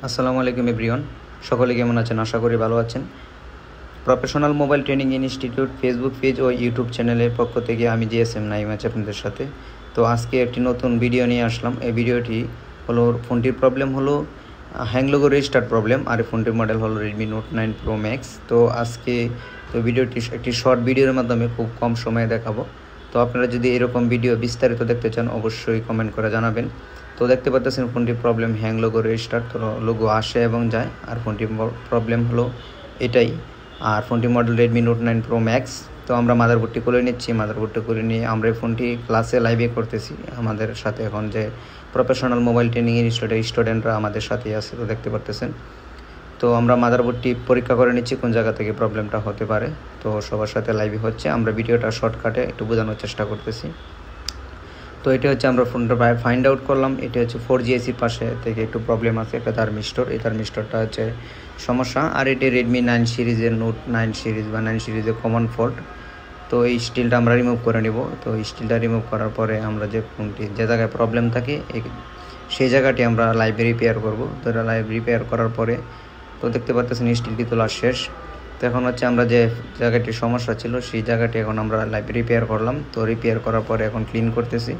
আসসালামু আলাইকুম এভরিওয়ান, সকলে কেমন আছেন? আশা করি ভালো আছেন। Professional mobile training institute Facebook page ও ইউটিউব চ্যানেলের পক্ষ থেকে আমি জিএসএম নাইম আছি আপনাদের সাথে। তো আজকে একটি নতুন ভিডিও নিয়ে আসলাম। এই ভিডিওটি হলো ফোনটির প্রবলেম হলো হ্যাং লোগো রেজিস্টার্ট প্রবলেম, আর এই ফোনটির মডেল হলো রেডমি নোট 9 প্রো ম্যাক্স। তো আজকে ভিডিওটি একটি শর্ট ভিডিওর মাধ্যমে খুব কম সময়ে দেখাবো। তো আপনারা যদি এরকম ভিডিও বিস্তারিত দেখতে চান অবশ্যই কমেন্ট করে জানাবেন। তো দেখতে পাচ্ছেন ফোনটির প্রবলেম হ্যাং লোগো রেজিস্টার্ট, তো লোগো আসে এবং যায়, আর ফোনটির প্রবলেম হলো এটাই। আর ফোনটির model Redmi note 9 pro max. তো আমরা মাদারবোর্ডটি খুলে নিচ্ছি। মাদারবোর্ডটি খুলে নিয়ে আমরা এই ফোনটি ক্লাসে লাইভে করতেছি। আমাদের সাথে এখন যে প্রফেশনাল মোবাইল ট্রেনিং ইনস্টিটিউটের স্টুডেন্টরা আমাদের সাথেই আছে, তো দেখতে পারতেছেন। তো আমরা মাদারবোর্ডটি পরীক্ষা করে নিচ্ছি কোন জায়গা থেকে প্রবলেমটা হতে পারে। তো সবার সাথে লাইভে হচ্ছে, আমরা ভিডিওটা শর্টকাটে একটু বোঝানোর চেষ্টা করতেছি। তো এটা হচ্ছে আমরা ফোনটা ফাইন্ড আউট করলাম। এটা হচ্ছে 4G এসির পাশে থেকে একটু প্রবলেম আছে, একটা থার্মিস্টর। এই থার্মিস্টরটা হচ্ছে সমস্যা। আর এটি রেডমি 9 সিরিজের নোট 9 সিরিজ বা 9 সিরিজের কমন ফল্ট। তো এই স্টিলটা আমরা রিমুভ করে নেব। তো এই স্টিলটা রিমুভ করার পরে আমরা যে ফোনটি যে জায়গায় প্রবলেম থাকে সেই জায়গাটি আমরা লাইভে রিপেয়ার করব। তো এটা লাইভ রিপেয়ার করার পরে তো দেখতে পাচ্ছেন স্টিলটি তোলা শেষ। তো এখন হচ্ছে আমরা যে জায়গাটির সমস্যা ছিল সেই জায়গাটি এখন আমরা লাইভ রিপেয়ার করলাম। তো রিপেয়ার করার পরে এখন ক্লিন করতেছি।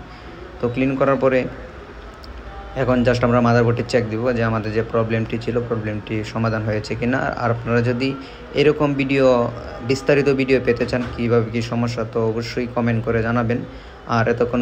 তো ক্লিন করার পরে এখন জাস্ট আমরা মাদারবোর্ডটি চেক দিব যে আমাদের যে প্রবলেমটি ছিল প্রবলেমটি সমাধান হয়েছে কিনা। আর আপনারা যদি এরকম বিস্তারিত ভিডিও পেতে চান কীভাবে কী সমস্যা, তো অবশ্যই কমেন্ট করে জানাবেন। আর এতক্ষণ